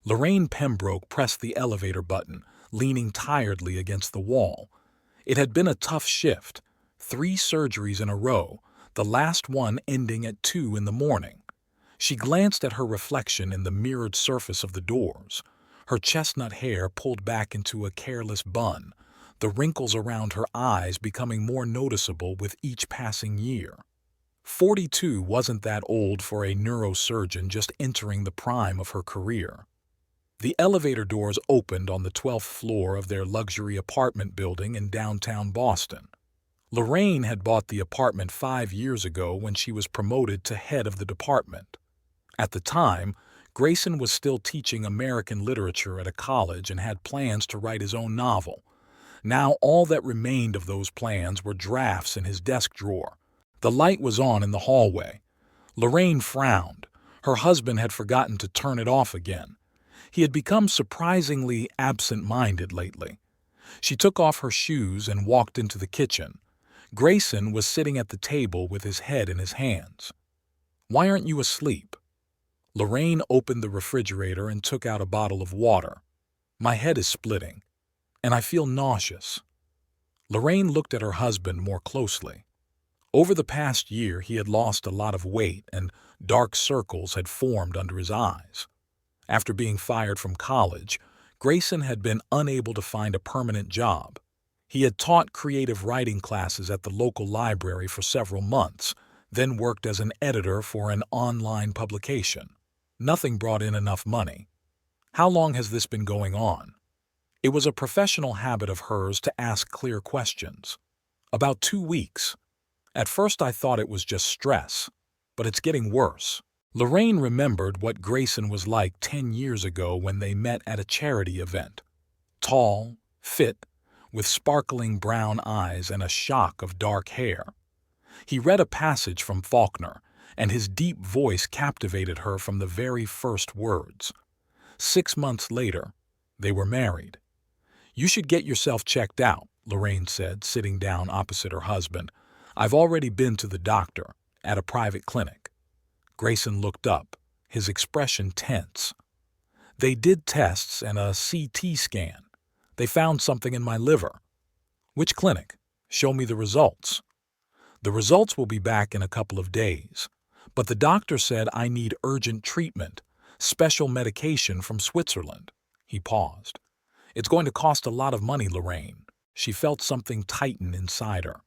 Lorraine Pembroke pressed the elevator button, leaning tiredly against the wall. It had been a tough shift, 3 surgeries in a row, the last one ending at 2 in the morning. She glanced at her reflection in the mirrored surface of the doors, her chestnut hair pulled back into a careless bun, the wrinkles around her eyes becoming more noticeable with each passing year. 42 wasn't that old for a neurosurgeon just entering the prime of her career. The elevator doors opened on the 12th floor of their luxury apartment building in downtown Boston. Lorraine had bought the apartment 5 years ago when she was promoted to head of the department. At the time, Grayson was still teaching American literature at a college and had plans to write his own novel. Now all that remained of those plans were drafts in his desk drawer. The light was on in the hallway. Lorraine frowned. Her husband had forgotten to turn it off again. He had become surprisingly absent-minded lately. She took off her shoes and walked into the kitchen. Grayson was sitting at the table with his head in his hands. "Why aren't you asleep?" Lorraine opened the refrigerator and took out a bottle of water. "My head is splitting, and I feel nauseous." Lorraine looked at her husband more closely. Over the past year, he had lost a lot of weight and dark circles had formed under his eyes. After being fired from college, Grayson had been unable to find a permanent job. He had taught creative writing classes at the local library for several months, then worked as an editor for an online publication. Nothing brought in enough money. How long has this been going on? It was a professional habit of hers to ask clear questions. "About 2 weeks. At first I thought it was just stress, but it's getting worse." Lorraine remembered what Grayson was like 10 years ago when they met at a charity event. Tall, fit, with sparkling brown eyes and a shock of dark hair. He read a passage from Faulkner, and his deep voice captivated her from the very first words. 6 months later, they were married. "You should get yourself checked out," Lorraine said, sitting down opposite her husband. "I've already been to the doctor, at a private clinic." Grayson looked up, his expression tense. "They did tests and a CT scan. They found something in my liver." "Which clinic? Show me the results." "The results will be back in a couple of days. But the doctor said I need urgent treatment, special medication from Switzerland." He paused. "It's going to cost a lot of money, Lorraine." She felt something tighten inside her.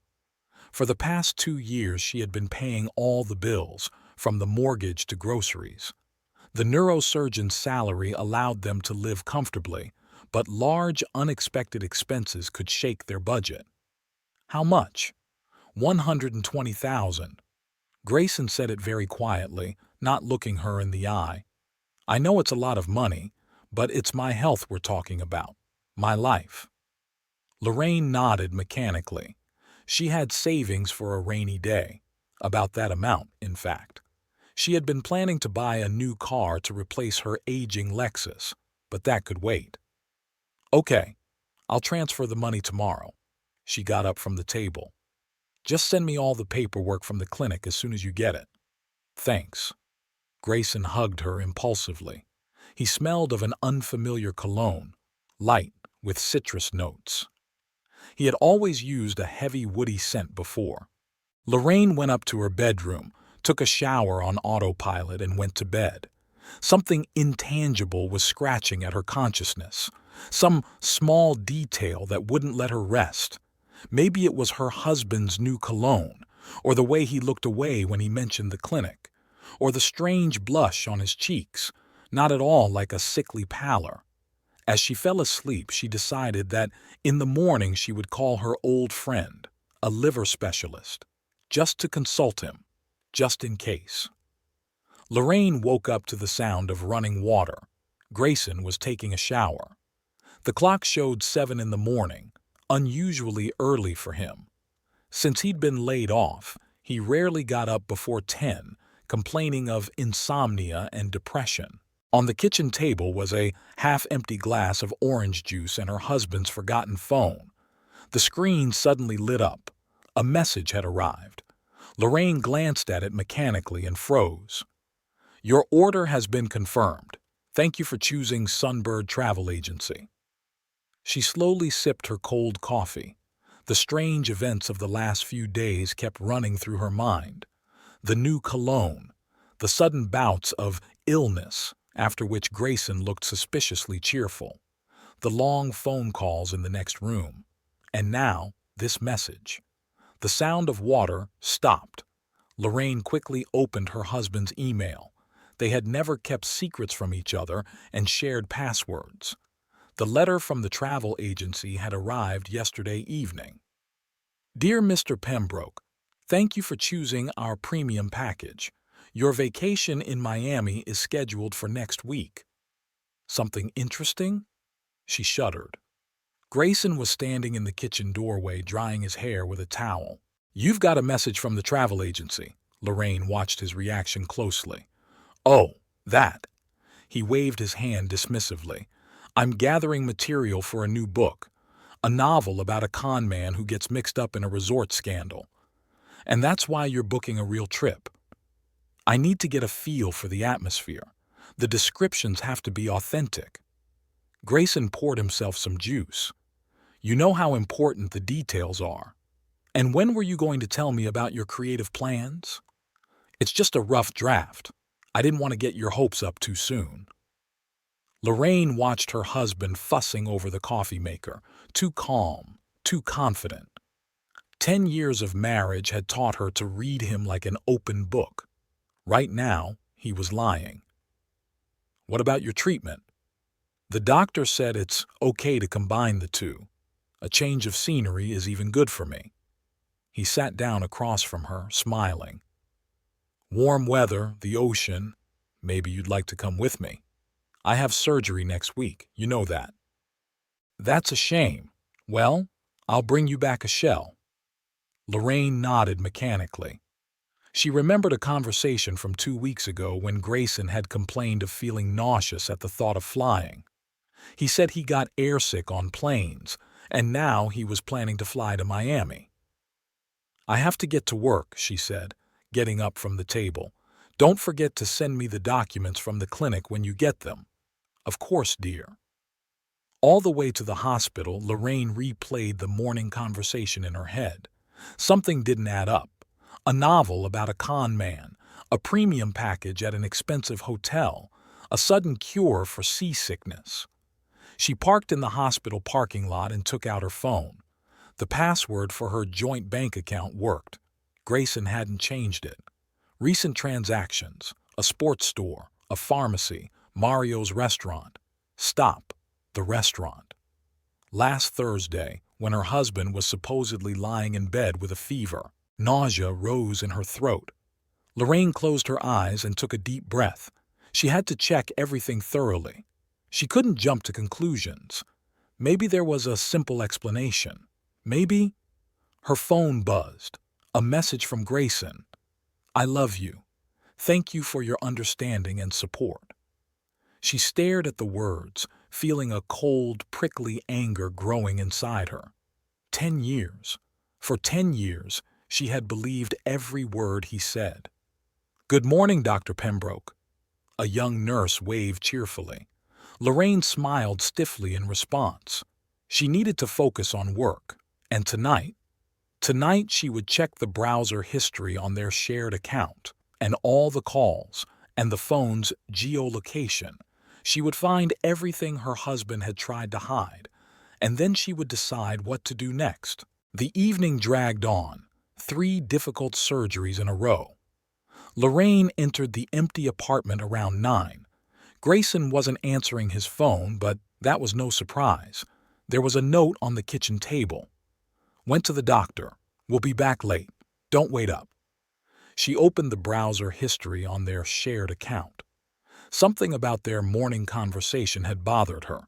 For the past 2 years she had been paying all the bills, from the mortgage to groceries. The neurosurgeon's salary allowed them to live comfortably, but large, unexpected expenses could shake their budget. "How much?" $120,000. Grayson said it very quietly, not looking her in the eye. "I know it's a lot of money, but it's my health we're talking about. My life." Lorraine nodded mechanically. She had savings for a rainy day. About that amount, in fact. She had been planning to buy a new car to replace her aging Lexus, but that could wait. "Okay, I'll transfer the money tomorrow." She got up from the table. "Just send me all the paperwork from the clinic as soon as you get it." "Thanks." Grayson hugged her impulsively. He smelled of an unfamiliar cologne, light with citrus notes. He had always used a heavy woody scent before. Lorraine went up to her bedroom, took a shower on autopilot, and went to bed. Something intangible was scratching at her consciousness, some small detail that wouldn't let her rest. Maybe it was her husband's new cologne, or the way he looked away when he mentioned the clinic, or the strange blush on his cheeks, not at all like a sickly pallor. As she fell asleep, she decided that in the morning she would call her old friend, a liver specialist, just to consult him, just in case. Lorraine woke up to the sound of running water. Grayson was taking a shower. The clock showed 7 in the morning, unusually early for him. Since he'd been laid off, he rarely got up before 10, complaining of insomnia and depression. On the kitchen table was a half-empty glass of orange juice and her husband's forgotten phone. The screen suddenly lit up. A message had arrived. Lorraine glanced at it mechanically and froze. "Your order has been confirmed. Thank you for choosing Sunbird Travel Agency. She slowly sipped her cold coffee. The strange events of the last few days kept running through her mind. The new cologne, the sudden bouts of illness, after which Grayson looked suspiciously cheerful, the long phone calls in the next room, and now this message. The sound of water stopped. Lorraine quickly opened her husband's email. They had never kept secrets from each other and shared passwords. The letter from the travel agency had arrived yesterday evening. Dear Mr. Pembroke, thank you for choosing our premium package. Your vacation in Miami is scheduled for next week. Something interesting? She shuddered. Grayson was standing in the kitchen doorway drying his hair with a towel. You've got a message from the travel agency. Lorraine watched his reaction closely. Oh, that. He waved his hand dismissively. I'm gathering material for a new book, a novel about a con man who gets mixed up in a resort scandal. And that's why you're booking a real trip. I need to get a feel for the atmosphere. The descriptions have to be authentic. Grayson poured himself some juice. You know how important the details are. And when were you going to tell me about your creative plans? It's just a rough draft. I didn't want to get your hopes up too soon. Lorraine watched her husband fussing over the coffee maker, too calm, too confident. 10 years of marriage had taught her to read him like an open book. Right now, he was lying. What about your treatment? The doctor said it's okay to combine the two. A change of scenery is even good for me. He sat down across from her, smiling. Warm weather, the ocean. Maybe you'd like to come with me. I have surgery next week, you know that. That's a shame. Well, I'll bring you back a shell. Lorraine nodded mechanically. She remembered a conversation from 2 weeks ago when Grayson had complained of feeling nauseous at the thought of flying. He said he got airsick on planes, and now he was planning to fly to Miami. I have to get to work, she said, getting up from the table. Don't forget to send me the documents from the clinic when you get them. Of course, dear. All the way to the hospital, Lorraine replayed the morning conversation in her head. Something didn't add up. A novel about a con man, a premium package at an expensive hotel, a sudden cure for seasickness. She parked in the hospital parking lot and took out her phone. The password for her joint bank account worked. Grayson hadn't changed it. Recent transactions, a sports store, a pharmacy, Mario's restaurant. Stop, the restaurant. Last Thursday, when her husband was supposedly lying in bed with a fever, nausea rose in her throat. Lorraine closed her eyes and took a deep breath. She had to check everything thoroughly. She couldn't jump to conclusions. Maybe there was a simple explanation. Maybe. Her phone buzzed. A message from Grayson. I love you. Thank you for your understanding and support. She stared at the words, feeling a cold, prickly anger growing inside her. 10 years. For 10 years, she had believed every word he said. Good morning, Dr. Pembroke. A young nurse waved cheerfully. Lorraine smiled stiffly in response. She needed to focus on work. And tonight she would check the browser history on their shared account, and all the calls, and the phone's geolocation. She would find everything her husband had tried to hide, and then she would decide what to do next. The evening dragged on, 3 difficult surgeries in a row. Lorraine entered the empty apartment around 9. Grayson wasn't answering his phone, but that was no surprise. There was a note on the kitchen table. Went to the doctor. We'll be back late. Don't wait up. She opened the browser history on their shared account. Something about their morning conversation had bothered her.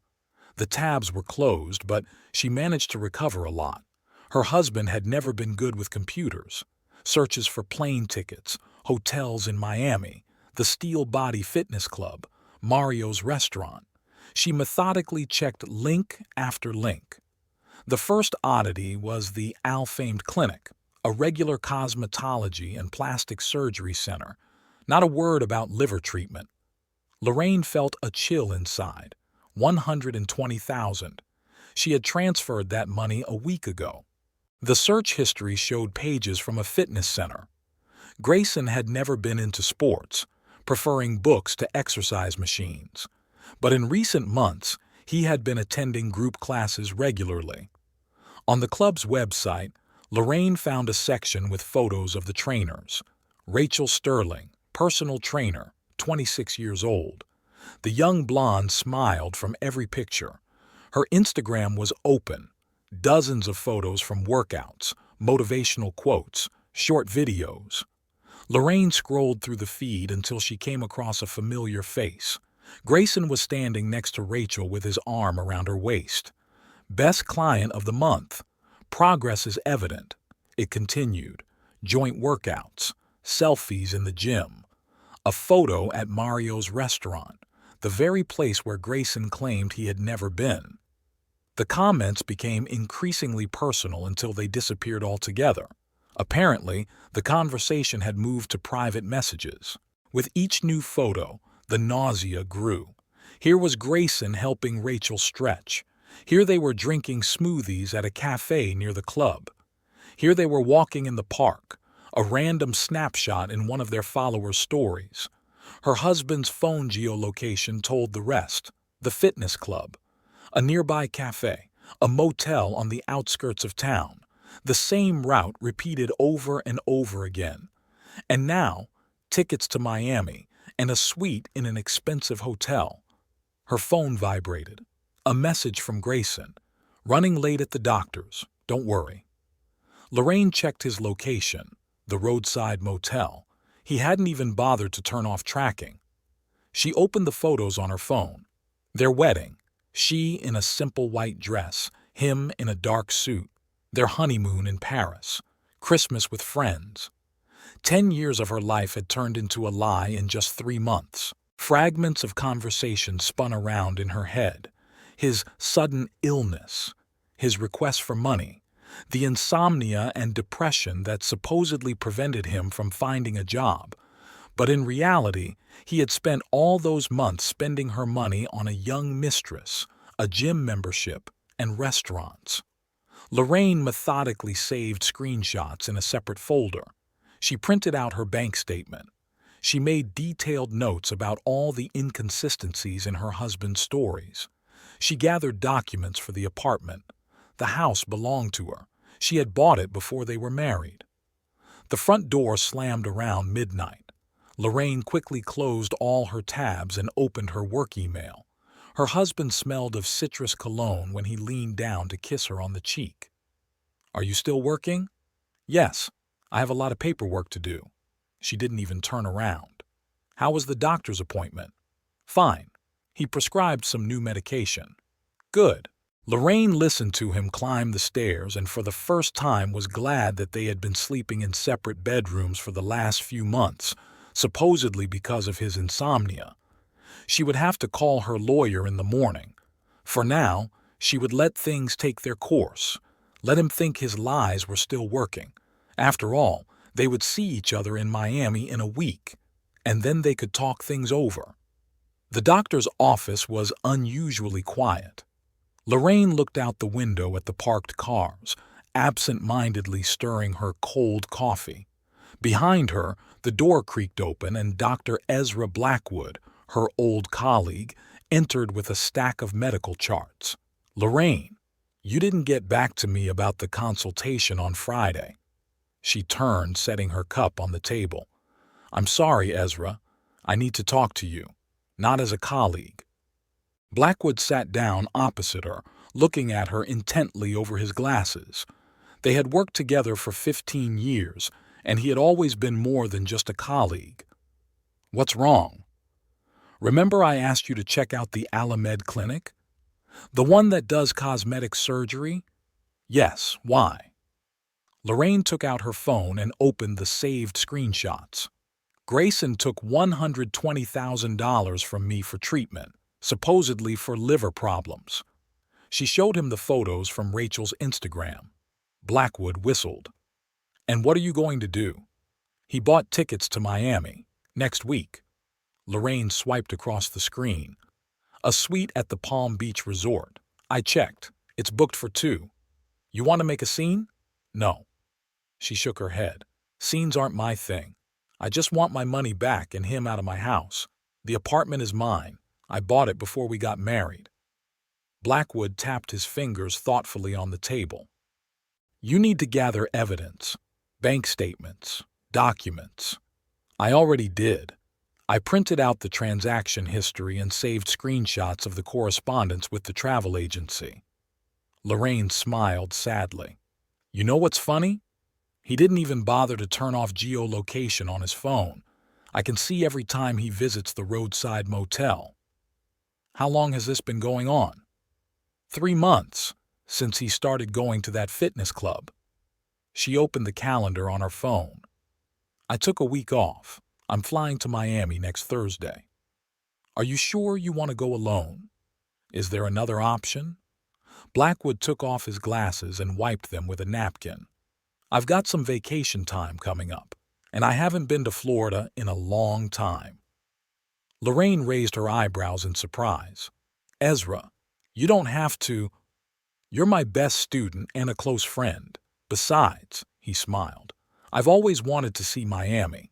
The tabs were closed, but she managed to recover a lot. Her husband had never been good with computers. Searches for plane tickets, hotels in Miami, the Steel Body Fitness Club, Mario's restaurant. She methodically checked link after link. The first oddity was the Al-famed clinic, a regular cosmetology and plastic surgery center. Not a word about liver treatment. Lorraine felt a chill inside. 120,000. She had transferred that money a week ago. The search history showed pages from a fitness center. Grayson had never been into sports, preferring books to exercise machines. But in recent months, he had been attending group classes regularly. On the club's website, Lorraine found a section with photos of the trainers. Rachel Sterling, personal trainer, 26 years old. The young blonde smiled from every picture. Her Instagram was open. Dozens of photos from workouts, motivational quotes, short videos. Lorraine scrolled through the feed until she came across a familiar face. Grayson was standing next to Rachel with his arm around her waist. Best client of the month. Progress is evident. It continued. Joint workouts, selfies in the gym. A photo at Mario's restaurant, the very place where Grayson claimed he had never been. The comments became increasingly personal until they disappeared altogether. Apparently, the conversation had moved to private messages. With each new photo, the nausea grew. Here was Grayson helping Rachel stretch. Here they were drinking smoothies at a cafe near the club. Here they were walking in the park, a random snapshot in one of their followers' stories. Her husband's phone geolocation told the rest. The fitness club, a nearby cafe, a motel on the outskirts of town. The same route repeated over and over again. And now, tickets to Miami and a suite in an expensive hotel. Her phone vibrated. A message from Grayson. Running late at the doctor's. Don't worry. Lorraine checked his location, the roadside motel. He hadn't even bothered to turn off tracking. She opened the photos on her phone. Their wedding. She in a simple white dress, him in a dark suit. Their honeymoon in Paris. Christmas with friends. 10 years of her life had turned into a lie in just 3 months. Fragments of conversation spun around in her head. His sudden illness, his request for money, the insomnia and depression that supposedly prevented him from finding a job. But in reality, he had spent all those months spending her money on a young mistress, a gym membership, and restaurants. Lorraine methodically saved screenshots in a separate folder. She printed out her bank statement. She made detailed notes about all the inconsistencies in her husband's stories. She gathered documents for the apartment. The house belonged to her. She had bought it before they were married. The front door slammed around midnight. Lorraine quickly closed all her tabs and opened her work email. Her husband smelled of citrus cologne when he leaned down to kiss her on the cheek. "Are you still working?" "Yes. I have a lot of paperwork to do." She didn't even turn around. "How was the doctor's appointment?" "Fine. He prescribed some new medication." "Good." Lorraine listened to him climb the stairs and for the first time was glad that they had been sleeping in separate bedrooms for the last few months, supposedly because of his insomnia. She would have to call her lawyer in the morning. For now, she would let things take their course, let him think his lies were still working. After all, they would see each other in Miami in a week, and then they could talk things over. The doctor's office was unusually quiet. Lorraine looked out the window at the parked cars, absent-mindedly stirring her cold coffee. Behind her, the door creaked open and Dr. Ezra Blackwood, her old colleague, entered with a stack of medical charts. "Lorraine, you didn't get back to me about the consultation on Friday." She turned, setting her cup on the table. "I'm sorry, Ezra. I need to talk to you, not as a colleague." Blackwood sat down opposite her, looking at her intently over his glasses. They had worked together for 15 years, and he had always been more than just a colleague. "What's wrong?" "Remember I asked you to check out the Alamed clinic? The one that does cosmetic surgery?" "Yes, why?" Lorraine took out her phone and opened the saved screenshots. "Grayson took $120,000 from me for treatment, supposedly for liver problems." She showed him the photos from Rachel's Instagram. Blackwood whistled. "And what are you going to do?" "He bought tickets to Miami. Next week." Lorraine swiped across the screen. A suite at the Palm Beach Resort. I checked. It's booked for 2. You want to make a scene? No. She shook her head. Scenes aren't my thing. I just want my money back and him out of my house. The apartment is mine. I bought it before we got married. Blackwood tapped his fingers thoughtfully on the table. You need to gather evidence. Bank statements. Documents. I already did. I printed out the transaction history and saved screenshots of the correspondence with the travel agency. Lorraine smiled sadly. You know what's funny? He didn't even bother to turn off geolocation on his phone. I can see every time he visits the roadside motel. How long has this been going on? 3 months, since he started going to that fitness club. She opened the calendar on her phone. I took a week off. I'm flying to Miami next Thursday. Are you sure you want to go alone? Is there another option? Blackwood took off his glasses and wiped them with a napkin. I've got some vacation time coming up, and I haven't been to Florida in a long time. Lorraine raised her eyebrows in surprise. Ezra, you don't have to. You're my best student and a close friend. Besides, he smiled, I've always wanted to see Miami.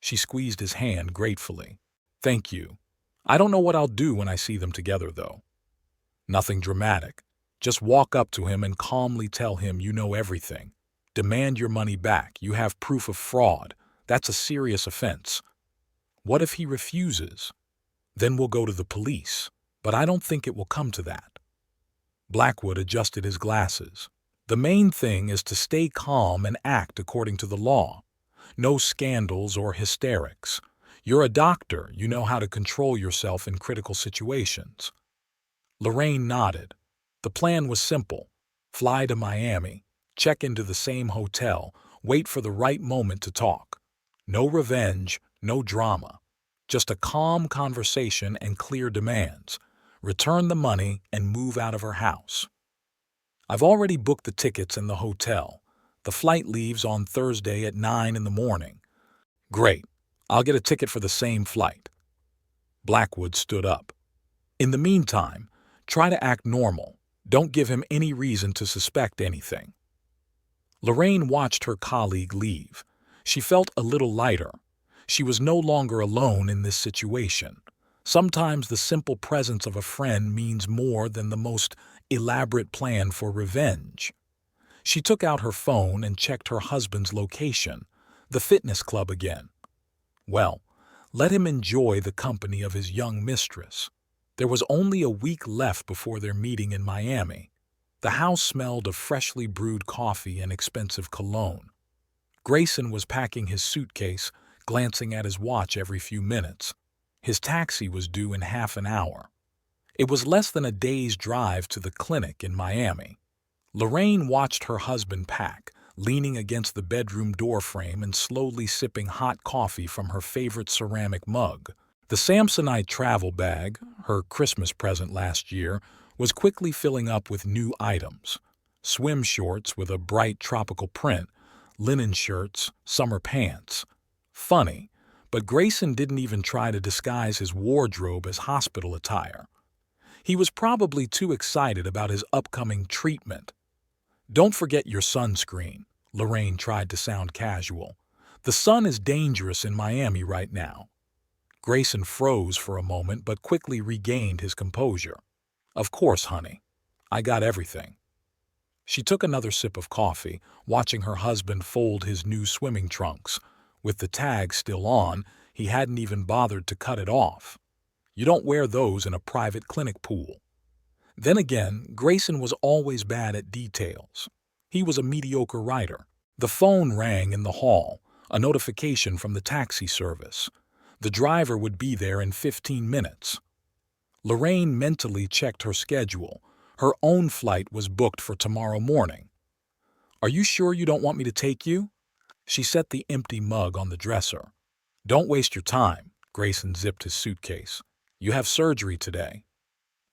She squeezed his hand gratefully. Thank you. I don't know what I'll do when I see them together, though. Nothing dramatic. Just walk up to him and calmly tell him you know everything. Demand your money back. You have proof of fraud. That's a serious offense. What if he refuses? Then we'll go to the police, but I don't think it will come to that. Blackwood adjusted his glasses. The main thing is to stay calm and act according to the law. No scandals or hysterics. You're a doctor. You know how to control yourself in critical situations. Lorraine nodded. The plan was simple. Fly to Miami, check into the same hotel, wait for the right moment to talk. No revenge, no drama. Just a calm conversation and clear demands. Return the money and move out of her house. I've already booked the tickets and the hotel. The flight leaves on Thursday at 9 in the morning. Great. I'll get a ticket for the same flight. Blackwood stood up. In the meantime, try to act normal. Don't give him any reason to suspect anything. Lorraine watched her colleague leave. She felt a little lighter. She was no longer alone in this situation. Sometimes the simple presence of a friend means more than the most elaborate plan for revenge. She took out her phone and checked her husband's location, the fitness club again. Well, let him enjoy the company of his young mistress. There was only a week left before their meeting in Miami. The house smelled of freshly brewed coffee and expensive cologne. Grayson was packing his suitcase, glancing at his watch every few minutes. His taxi was due in half an hour. It was less than a day's drive to the clinic in Miami. Lorraine watched her husband pack, leaning against the bedroom doorframe and slowly sipping hot coffee from her favorite ceramic mug. The Samsonite travel bag, her Christmas present last year, was quickly filling up with new items. Swim shorts with a bright tropical print, linen shirts, summer pants. Funny, but Grayson didn't even try to disguise his wardrobe as hospital attire. He was probably too excited about his upcoming treatment. Don't forget your sunscreen, Lorraine tried to sound casual. The sun is dangerous in Miami right now. Grayson froze for a moment but quickly regained his composure. Of course, honey. I got everything. She took another sip of coffee, watching her husband fold his new swimming trunks. With the tag still on, he hadn't even bothered to cut it off. You don't wear those in a private clinic pool. Then again, Grayson was always bad at details. He was a mediocre writer. The phone rang in the hall, a notification from the taxi service. The driver would be there in 15 minutes. Lorraine mentally checked her schedule. Her own flight was booked for tomorrow morning. Are you sure you don't want me to take you? She set the empty mug on the dresser. Don't waste your time. Grayson zipped his suitcase. You have surgery today.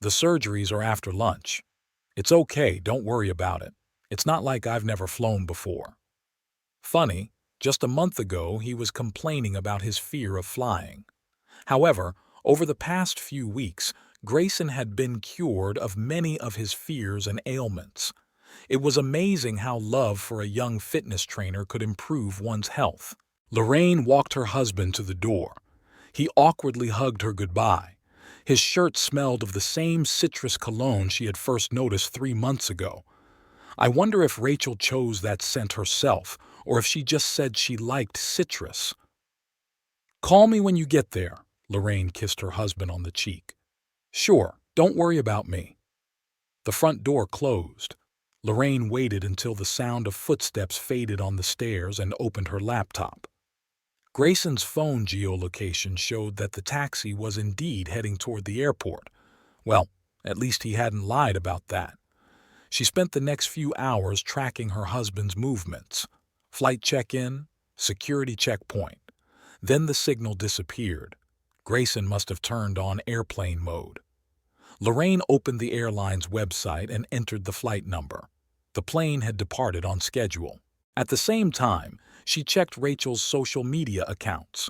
The surgeries are after lunch. It's okay, don't worry about it. It's not like I've never flown before. Funny, just a month ago he was complaining about his fear of flying. However, over the past few weeks, Grayson had been cured of many of his fears and ailments. It was amazing how love for a young fitness trainer could improve one's health. Lorraine walked her husband to the door. He awkwardly hugged her goodbye. His shirt smelled of the same citrus cologne she had first noticed 3 months ago. I wonder if Rachel chose that scent herself, or if she just said she liked citrus. "Call me when you get there," Lorraine kissed her husband on the cheek. "Sure, don't worry about me." The front door closed. Lorraine waited until the sound of footsteps faded on the stairs and opened her laptop. Grayson's phone geolocation showed that the taxi was indeed heading toward the airport. Well, at least he hadn't lied about that. She spent the next few hours tracking her husband's movements. Flight check-in, security checkpoint. Then the signal disappeared. Grayson must have turned on airplane mode. Lorraine opened the airline's website and entered the flight number. The plane had departed on schedule. At the same time, she checked Rachel's social media accounts.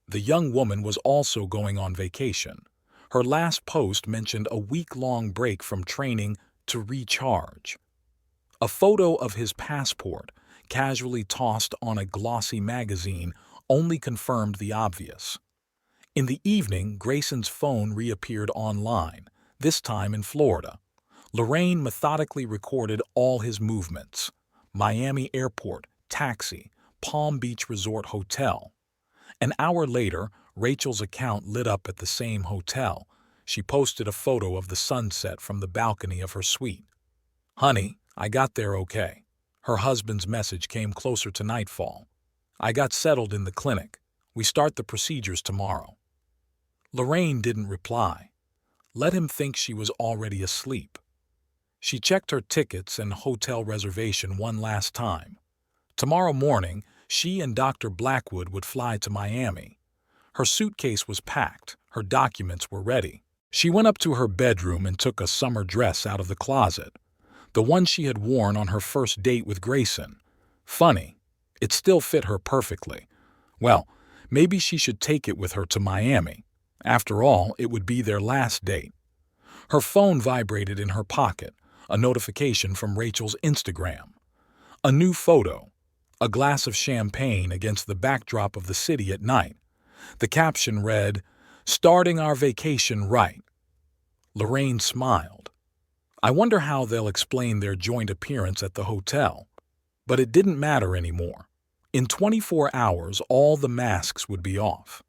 The young woman was also going on vacation. Her last post mentioned a week-long break from training to recharge. A photo of his passport, casually tossed on a glossy magazine, only confirmed the obvious. In the evening, Grayson's phone reappeared online, this time in Florida. Lorraine methodically recorded all his movements: Miami Airport, taxi, Palm Beach Resort Hotel. An hour later, Rachel's account lit up at the same hotel. She posted a photo of the sunset from the balcony of her suite. "Honey, I got there okay." Her husband's message came closer to nightfall. "I got settled in the clinic. We start the procedures tomorrow." Lorraine didn't reply. Let him think she was already asleep. She checked her tickets and hotel reservation one last time. Tomorrow morning, she and Dr. Blackwood would fly to Miami. Her suitcase was packed, her documents were ready. She went up to her bedroom and took a summer dress out of the closet, the one she had worn on her first date with Grayson. Funny, it still fit her perfectly. Well, maybe she should take it with her to Miami. After all, it would be their last date. Her phone vibrated in her pocket, a notification from Rachel's Instagram. A new photo, a glass of champagne against the backdrop of the city at night. The caption read, "Starting our vacation right." Lorraine smiled. I wonder how they'll explain their joint appearance at the hotel. But it didn't matter anymore. In 24 hours, all the masks would be off.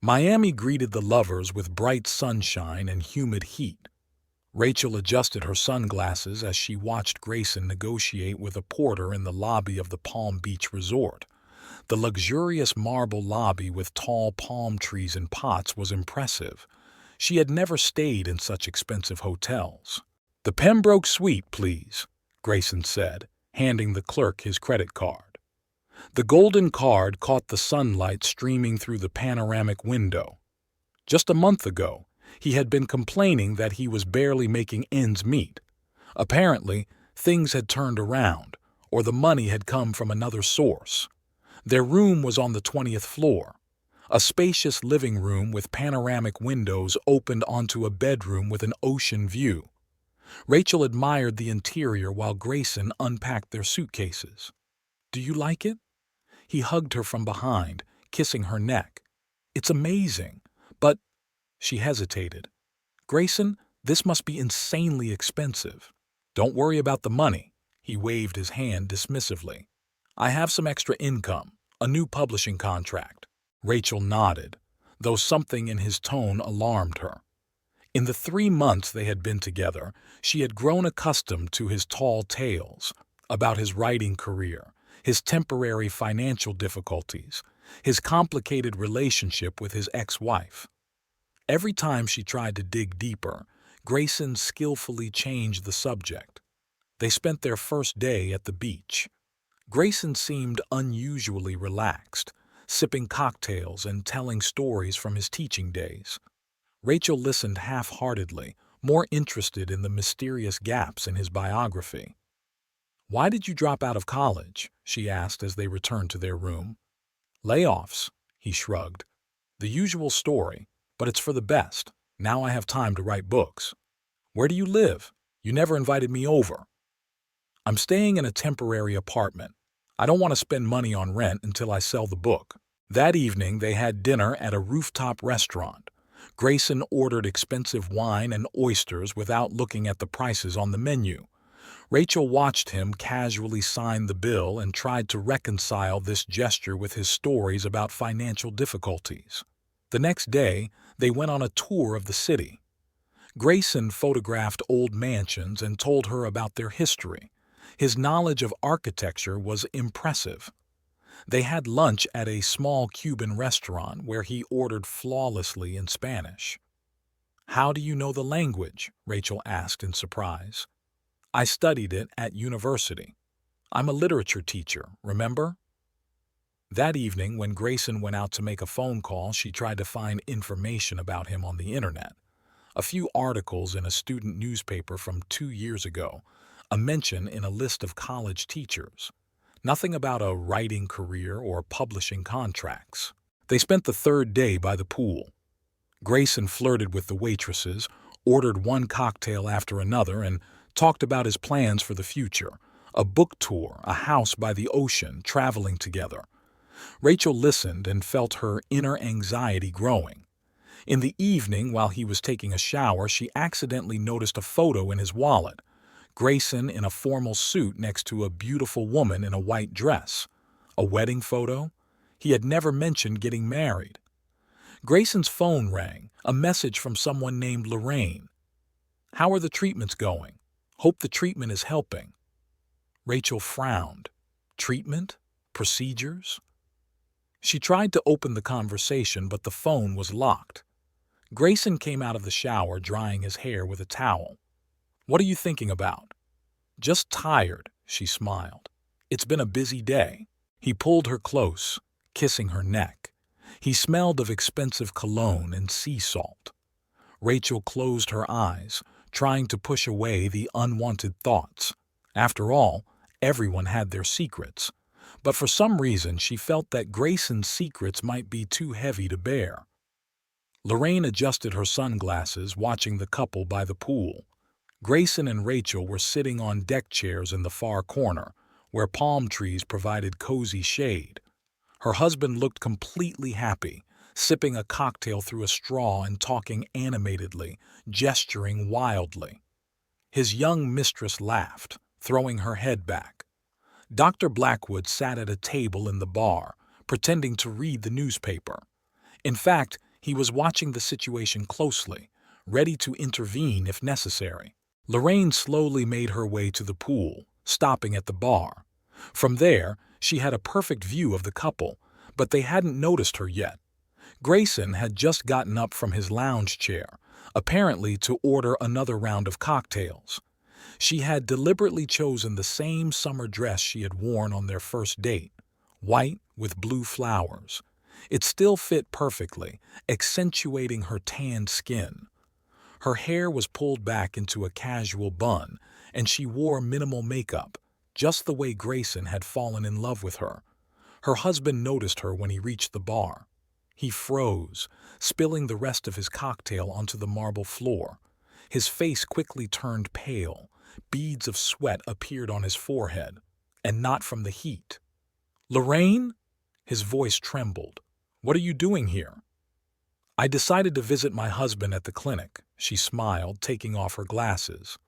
Miami greeted the lovers with bright sunshine and humid heat. Rachel adjusted her sunglasses as she watched Grayson negotiate with a porter in the lobby of the Palm Beach Resort. The luxurious marble lobby with tall palm trees and pots was impressive. She had never stayed in such expensive hotels. "The Pembroke Suite, please," Grayson said, handing the clerk his credit card. The golden card caught the sunlight streaming through the panoramic window. Just a month ago, he had been complaining that he was barely making ends meet. Apparently, things had turned around, or the money had come from another source. Their room was on the 20th floor. A spacious living room with panoramic windows opened onto a bedroom with an ocean view. Rachel admired the interior while Grayson unpacked their suitcases. "Do you like it?" He hugged her from behind, kissing her neck. "It's amazing, but—" She hesitated. "Grayson, this must be insanely expensive." "Don't worry about the money." He waved his hand dismissively. "I have some extra income, a new publishing contract." Rachel nodded, though something in his tone alarmed her. In the 3 months they had been together, she had grown accustomed to his tall tales about his writing career, his temporary financial difficulties, his complicated relationship with his ex-wife. Every time she tried to dig deeper, Grayson skillfully changed the subject. They spent their first day at the beach. Grayson seemed unusually relaxed, sipping cocktails and telling stories from his teaching days. Rachel listened half-heartedly, more interested in the mysterious gaps in his biography. "Why did you drop out of college?" she asked as they returned to their room. "Layoffs," he shrugged. "The usual story. But it's for the best. Now I have time to write books. Where do you live? You never invited me over. I'm staying in a temporary apartment. I don't want to spend money on rent until I sell the book. That evening, they had dinner at a rooftop restaurant. Grayson ordered expensive wine and oysters without looking at the prices on the menu. Rachel watched him casually sign the bill and tried to reconcile this gesture with his stories about financial difficulties. The next day, they went on a tour of the city. Grayson photographed old mansions and told her about their history. His knowledge of architecture was impressive. They had lunch at a small Cuban restaurant where he ordered flawlessly in Spanish. "How do you know the language?" Rachel asked in surprise. "I studied it at university. I'm a literature teacher, remember?" That evening, when Grayson went out to make a phone call, she tried to find information about him on the internet. A few articles in a student newspaper from 2 years ago, a mention in a list of college teachers. Nothing about a writing career or publishing contracts. They spent the third day by the pool. Grayson flirted with the waitresses, ordered one cocktail after another, and talked about his plans for the future: a book tour, a house by the ocean, traveling together. Rachel listened and felt her inner anxiety growing. In the evening, while he was taking a shower, she accidentally noticed a photo in his wallet. Grayson in a formal suit next to a beautiful woman in a white dress. A wedding photo? He had never mentioned getting married. Grayson's phone rang, a message from someone named Lorraine. "How are the treatments going? Hope the treatment is helping." Rachel frowned. Treatment? Procedures? She tried to open the conversation, but the phone was locked. Grayson came out of the shower, drying his hair with a towel. "What are you thinking about?" "Just tired," she smiled. "It's been a busy day." He pulled her close, kissing her neck. He smelled of expensive cologne and sea salt. Rachel closed her eyes, trying to push away the unwanted thoughts. After all, everyone had their secrets. But for some reason, she felt that Grayson's secrets might be too heavy to bear. Lorraine adjusted her sunglasses, watching the couple by the pool. Grayson and Rachel were sitting on deck chairs in the far corner, where palm trees provided cozy shade. Her husband looked completely happy, sipping a cocktail through a straw and talking animatedly, gesturing wildly. His young mistress laughed, throwing her head back. Dr. Blackwood sat at a table in the bar, pretending to read the newspaper. In fact, he was watching the situation closely, ready to intervene if necessary. Lorraine slowly made her way to the pool, stopping at the bar. From there, she had a perfect view of the couple, but they hadn't noticed her yet. Grayson had just gotten up from his lounge chair, apparently to order another round of cocktails. She had deliberately chosen the same summer dress she had worn on their first date, white with blue flowers. It still fit perfectly, accentuating her tanned skin. Her hair was pulled back into a casual bun, and she wore minimal makeup, just the way Grayson had fallen in love with her. Her husband noticed her when he reached the bar. He froze, spilling the rest of his cocktail onto the marble floor. His face quickly turned pale. Beads of sweat appeared on his forehead, and not from the heat. "Lorraine?" His voice trembled. "What are you doing here?" "I decided to visit my husband at the clinic," she smiled, taking off her glasses.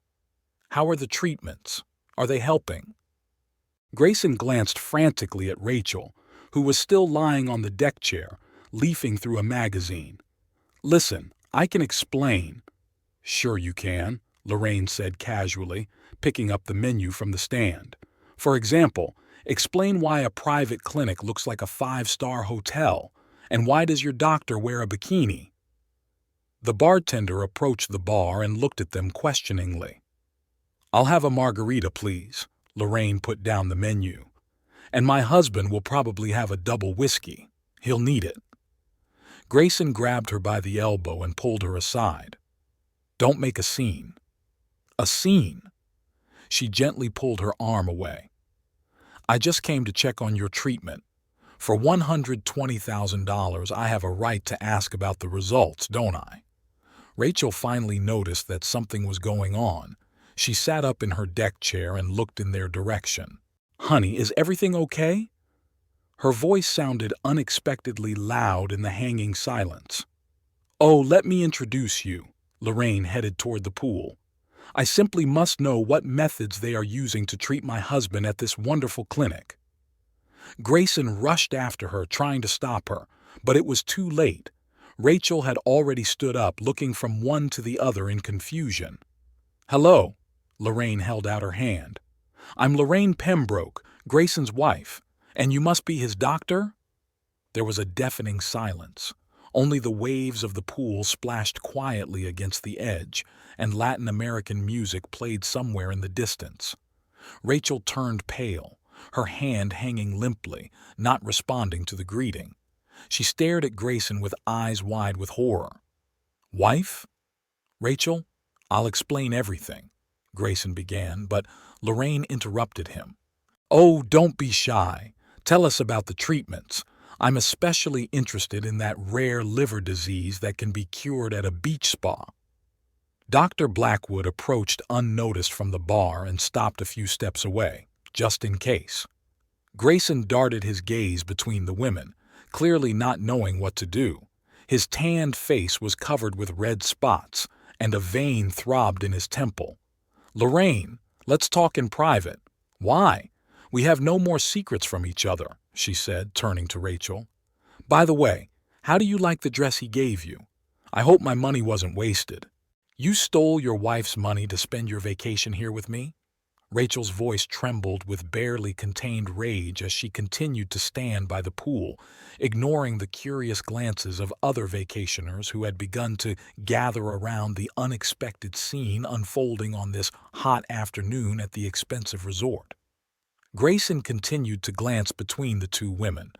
"How are the treatments? Are they helping?" Grayson glanced frantically at Rachel, who was still lying on the deck chair, leafing through a magazine. "Listen, I can explain." "Sure you can," Lorraine said casually, picking up the menu from the stand. "For example, explain why a private clinic looks like a 5-star hotel, and why does your doctor wear a bikini?" The bartender approached the bar and looked at them questioningly. "I'll have a margarita, please." Lorraine put down the menu. "And my husband will probably have a double whiskey. He'll need it." Grayson grabbed her by the elbow and pulled her aside. "Don't make a scene." "A scene?" She gently pulled her arm away. "I just came to check on your treatment. For $120,000, I have a right to ask about the results, don't I? Rachel finally noticed that something was going on. She sat up in her deck chair and looked in their direction. "Honey, is everything okay?" Her voice sounded unexpectedly loud in the hanging silence. "Oh, let me introduce you." Lorraine headed toward the pool. "I simply must know what methods they are using to treat my husband at this wonderful clinic." Grayson rushed after her, trying to stop her, but it was too late. Rachel had already stood up, looking from one to the other in confusion. "Hello." Lorraine held out her hand. "I'm Lorraine Pembroke, Grayson's wife, and you must be his doctor?" There was a deafening silence. Only the waves of the pool splashed quietly against the edge, and Latin American music played somewhere in the distance. Rachel turned pale, her hand hanging limply, not responding to the greeting. She stared at Grayson with eyes wide with horror. "Wife?" "Rachel, I'll explain everything," Grayson began, but Lorraine interrupted him. "Oh, don't be shy. Tell us about the treatments. I'm especially interested in that rare liver disease that can be cured at a beach spa." Dr. Blackwood approached unnoticed from the bar and stopped a few steps away, just in case. Grayson darted his gaze between the women, clearly not knowing what to do. His tanned face was covered with red spots, and a vein throbbed in his temple. "Lorraine, let's talk in private." "Why? We have no more secrets from each other," she said, turning to Rachel. "By the way, how do you like the dress he gave you? I hope my money wasn't wasted." "You stole your wife's money to spend your vacation here with me?" Rachel's voice trembled with barely contained rage as she continued to stand by the pool, ignoring the curious glances of other vacationers who had begun to gather around the unexpected scene unfolding on this hot afternoon at the expensive resort. Grayson continued to glance between the two women,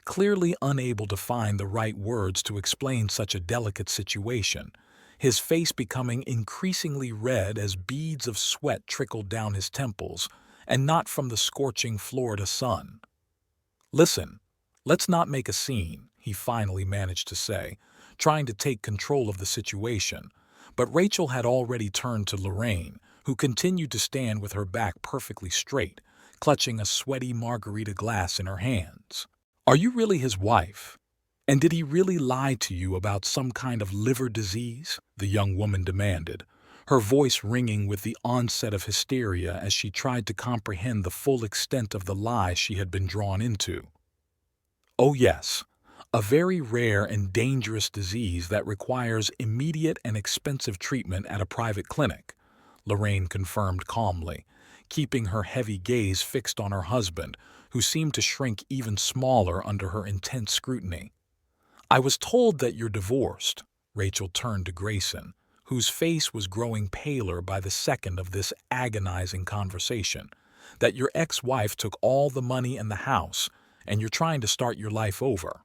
clearly unable to find the right words to explain such a delicate situation, his face becoming increasingly red as beads of sweat trickled down his temples, and not from the scorching Florida sun. "Listen, let's not make a scene," he finally managed to say, trying to take control of the situation, but Rachel had already turned to Lorraine, who continued to stand with her back perfectly straight, clutching a sweaty margarita glass in her hands. "Are you really his wife? And did he really lie to you about some kind of liver disease?" the young woman demanded, her voice ringing with the onset of hysteria as she tried to comprehend the full extent of the lie she had been drawn into. "Oh yes, a very rare and dangerous disease that requires immediate and expensive treatment at a private clinic," Lorraine confirmed calmly, keeping her heavy gaze fixed on her husband, who seemed to shrink even smaller under her intense scrutiny. "I was told that you're divorced." Rachel turned to Grayson, whose face was growing paler by the second of this agonizing conversation, "that your ex-wife took all the money in the house, and you're trying to start your life over."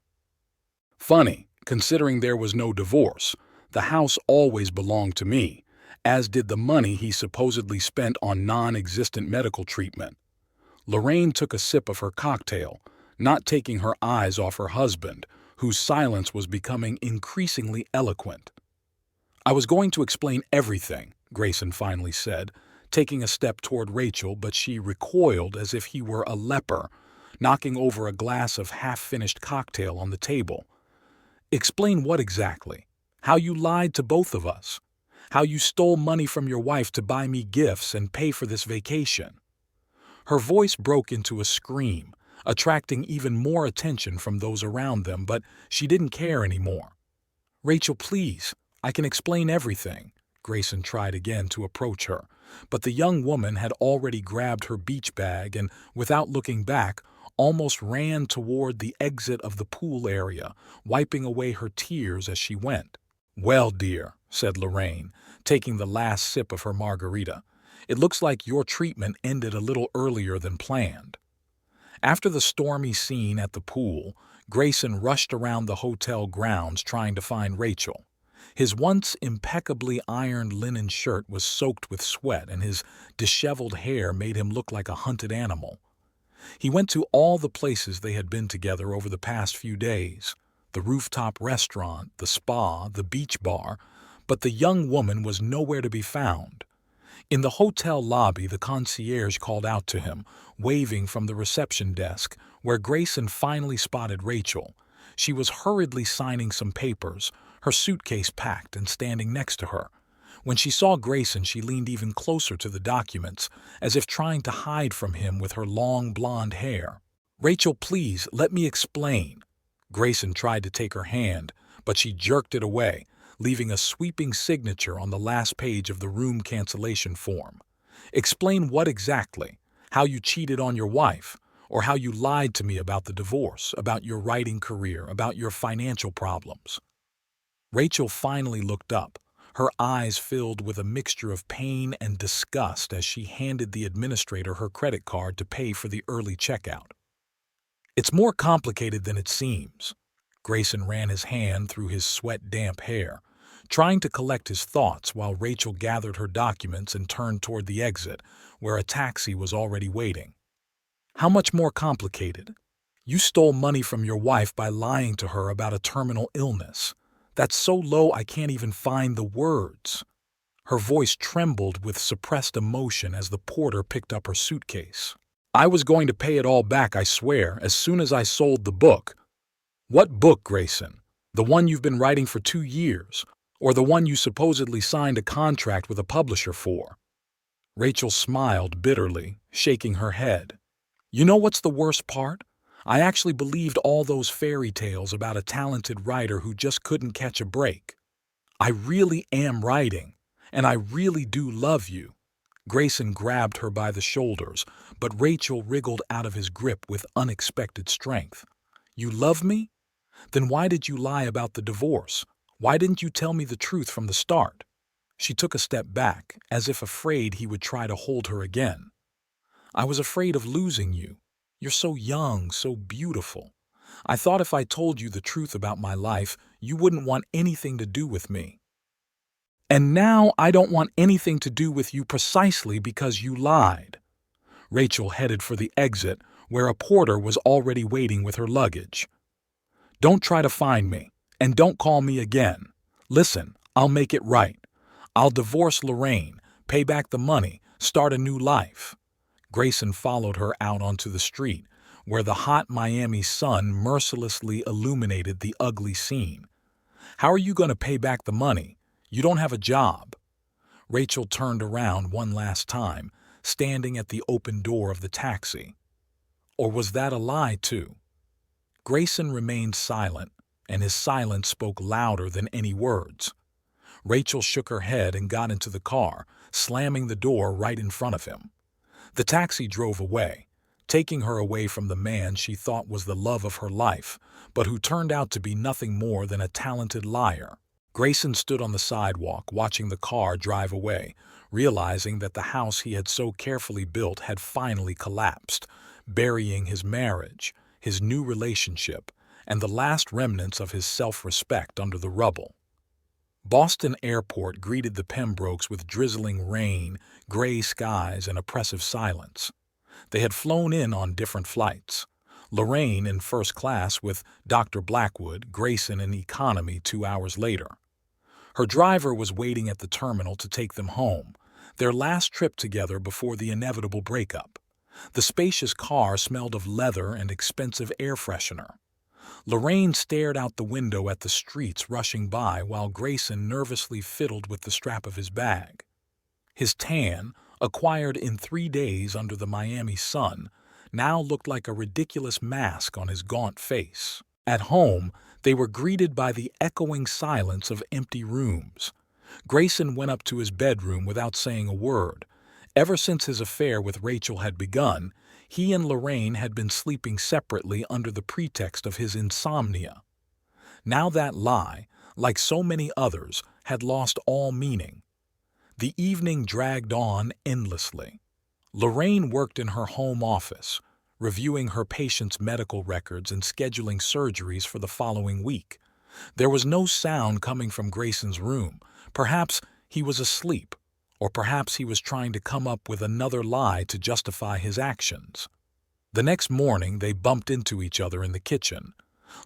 "Funny, considering there was no divorce. The house always belonged to me, as did the money he supposedly spent on non-existent medical treatment." Lorraine took a sip of her cocktail, not taking her eyes off her husband, whose silence was becoming increasingly eloquent. "I was going to explain everything," Grayson finally said, taking a step toward Rachel, but she recoiled as if he were a leper, knocking over a glass of half-finished cocktail on the table. "Explain what exactly? How you lied to both of us? How you stole money from your wife to buy me gifts and pay for this vacation?" Her voice broke into a scream, attracting even more attention from those around them, but she didn't care anymore. "Rachel, please, I can explain everything." Grayson tried again to approach her, but the young woman had already grabbed her beach bag and, without looking back, almost ran toward the exit of the pool area, wiping away her tears as she went. "Well, dear," said Lorraine, taking the last sip of her margarita, "it looks like your treatment ended a little earlier than planned." After the stormy scene at the pool, Grayson rushed around the hotel grounds trying to find Rachel. His once impeccably ironed linen shirt was soaked with sweat, and his disheveled hair made him look like a hunted animal. He went to all the places they had been together over the past few days, the rooftop restaurant, the spa, the beach bar, but the young woman was nowhere to be found. In the hotel lobby, the concierge called out to him, waving from the reception desk, where Grayson finally spotted Rachel. She was hurriedly signing some papers, her suitcase packed and standing next to her. When she saw Grayson, she leaned even closer to the documents, as if trying to hide from him with her long blonde hair. "Rachel, please, let me explain." Grayson tried to take her hand, but she jerked it away, leaving a sweeping signature on the last page of the room cancellation form. "Explain what exactly? How you cheated on your wife? Or how you lied to me about the divorce, about your writing career, about your financial problems?" Rachel finally looked up, her eyes filled with a mixture of pain and disgust as she handed the administrator her credit card to pay for the early checkout. "It's more complicated than it seems." Grayson ran his hand through his sweat-damp hair, trying to collect his thoughts while Rachel gathered her documents and turned toward the exit, where a taxi was already waiting. "How much more complicated? You stole money from your wife by lying to her about a terminal illness. That's so low I can't even find the words." Her voice trembled with suppressed emotion as the porter picked up her suitcase. "I was going to pay it all back, I swear, as soon as I sold the book." "What book, Grayson? The one you've been writing for 2 years? Or the one you supposedly signed a contract with a publisher for?" Rachel smiled bitterly, shaking her head. "You know what's the worst part? I actually believed all those fairy tales about a talented writer who just couldn't catch a break. I really am writing, and I really do love you." Grayson grabbed her by the shoulders, but Rachel wriggled out of his grip with unexpected strength. "You love me? Then why did you lie about the divorce? Why didn't you tell me the truth from the start?" She took a step back, as if afraid he would try to hold her again. "I was afraid of losing you. You're so young, so beautiful. I thought if I told you the truth about my life, you wouldn't want anything to do with me. And now I don't want anything to do with you precisely because you lied." Rachel headed for the exit, where a porter was already waiting with her luggage. "Don't try to find me, and don't call me again. Listen, I'll make it right. I'll divorce Lorraine, pay back the money, start a new life." Grayson followed her out onto the street, where the hot Miami sun mercilessly illuminated the ugly scene. "How are you going to pay back the money? You don't have a job." Rachel turned around one last time, standing at the open door of the taxi. Or was that a lie, too? Grayson remained silent, and his silence spoke louder than any words. Rachel shook her head and got into the car, slamming the door right in front of him. The taxi drove away, taking her away from the man she thought was the love of her life, but who turned out to be nothing more than a talented liar. Grayson stood on the sidewalk, watching the car drive away, realizing that the house he had so carefully built had finally collapsed, burying his marriage, his new relationship, and the last remnants of his self-respect under the rubble. Boston Airport greeted the Pembrokes with drizzling rain, gray skies, and oppressive silence. They had flown in on different flights. Lorraine in first class with Dr. Blackwood, Grayson in economy 2 hours later. Her driver was waiting at the terminal to take them home, their last trip together before the inevitable breakup. The spacious car smelled of leather and expensive air freshener. Lorraine stared out the window at the streets rushing by while Grayson nervously fiddled with the strap of his bag. His tan, acquired in 3 days under the Miami sun, now looked like a ridiculous mask on his gaunt face. At home, they were greeted by the echoing silence of empty rooms. Grayson went up to his bedroom without saying a word. Ever since his affair with Rachel had begun, he and Lorraine had been sleeping separately under the pretext of his insomnia. Now that lie, like so many others, had lost all meaning. The evening dragged on endlessly. Lorraine worked in her home office, reviewing her patients' medical records and scheduling surgeries for the following week. There was no sound coming from Grayson's room. Perhaps he was asleep, or perhaps he was trying to come up with another lie to justify his actions. The next morning, they bumped into each other in the kitchen.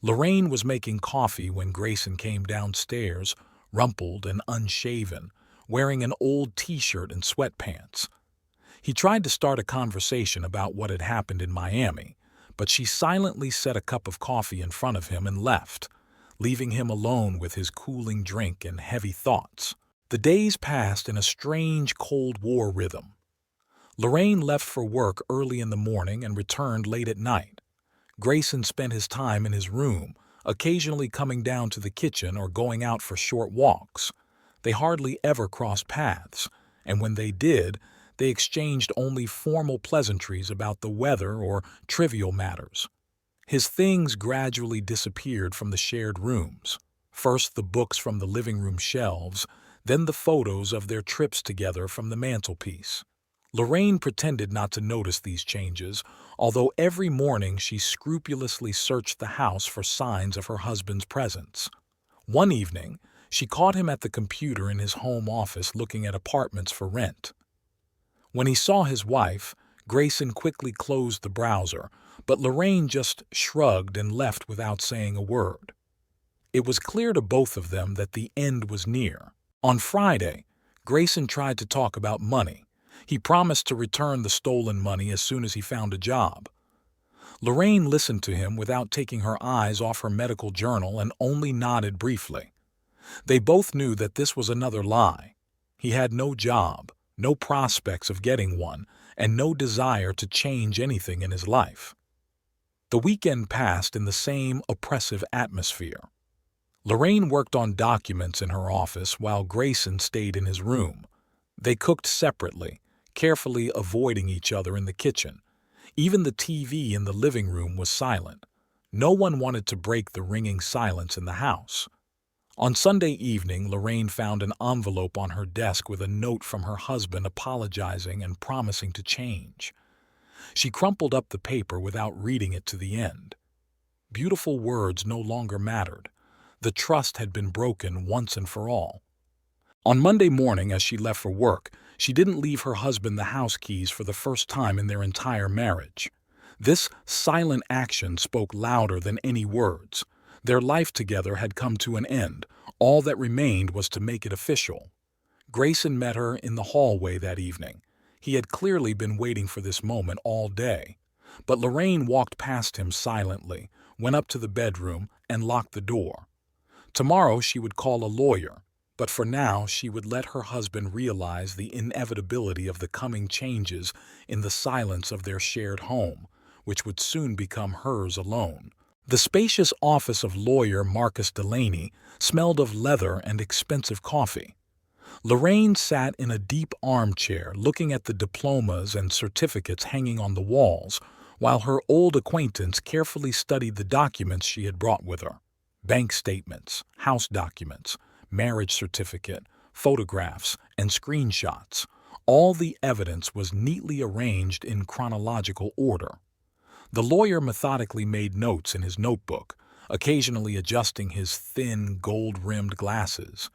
Lorraine was making coffee when Grayson came downstairs, rumpled and unshaven, wearing an old t-shirt and sweatpants. He tried to start a conversation about what had happened in Miami, but she silently set a cup of coffee in front of him and left, leaving him alone with his cooling drink and heavy thoughts. The days passed in a strange Cold War rhythm. Lorraine left for work early in the morning and returned late at night. Grayson spent his time in his room, occasionally coming down to the kitchen or going out for short walks. They hardly ever crossed paths, and when they did, they exchanged only formal pleasantries about the weather or trivial matters. His things gradually disappeared from the shared rooms. First the books from the living room shelves, then the photos of their trips together from the mantelpiece. Lorraine pretended not to notice these changes, although every morning she scrupulously searched the house for signs of her husband's presence. One evening, she caught him at the computer in his home office looking at apartments for rent. When he saw his wife, Grayson quickly closed the browser, but Lorraine just shrugged and left without saying a word. It was clear to both of them that the end was near. On Friday, Grayson tried to talk about money. He promised to return the stolen money as soon as he found a job. Lorraine listened to him without taking her eyes off her medical journal and only nodded briefly. They both knew that this was another lie. He had no job, no prospects of getting one, and no desire to change anything in his life. The weekend passed in the same oppressive atmosphere. Lorraine worked on documents in her office while Grayson stayed in his room. They cooked separately, carefully avoiding each other in the kitchen. Even the TV in the living room was silent. No one wanted to break the ringing silence in the house. On Sunday evening, Lorraine found an envelope on her desk with a note from her husband apologizing and promising to change. She crumpled up the paper without reading it to the end. Beautiful words no longer mattered. The trust had been broken once and for all. On Monday morning, as she left for work, she didn't leave her husband the house keys for the first time in their entire marriage. This silent action spoke louder than any words. Their life together had come to an end. All that remained was to make it official. Grayson met her in the hallway that evening. He had clearly been waiting for this moment all day. But Lorraine walked past him silently, went up to the bedroom, and locked the door. Tomorrow she would call a lawyer, but for now she would let her husband realize the inevitability of the coming changes in the silence of their shared home, which would soon become hers alone. The spacious office of lawyer Marcus Delaney smelled of leather and expensive coffee. Lorraine sat in a deep armchair looking at the diplomas and certificates hanging on the walls, while her old acquaintance carefully studied the documents she had brought with her. Bank statements, house documents, marriage certificate, photographs, and screenshots. All the evidence was neatly arranged in chronological order. The lawyer methodically made notes in his notebook, occasionally adjusting his thin, gold-rimmed glasses.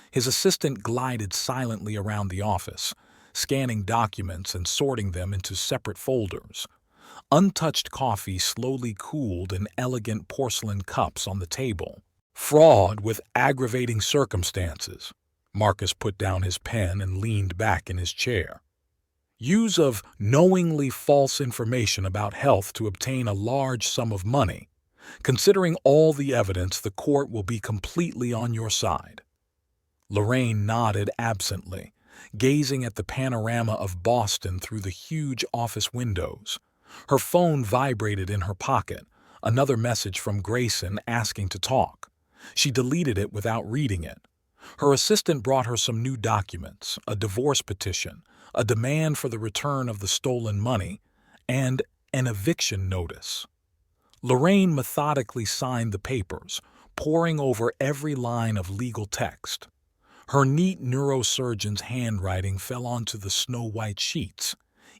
His assistant glided silently around the office, scanning documents and sorting them into separate folders. Untouched coffee slowly cooled in elegant porcelain cups on the table. Fraud with aggravating circumstances. Marcus put down his pen and leaned back in his chair. Use of knowingly false information about health to obtain a large sum of money. Considering all the evidence, the court will be completely on your side. Lorraine nodded absently, gazing at the panorama of Boston through the huge office windows. Her phone vibrated in her pocket, another message from Grayson asking to talk. She deleted it without reading it. Her assistant brought her some new documents, a divorce petition, a demand for the return of the stolen money, and an eviction notice. Lorraine methodically signed the papers, poring over every line of legal text. Her neat neurosurgeon's handwriting fell onto the snow-white sheets,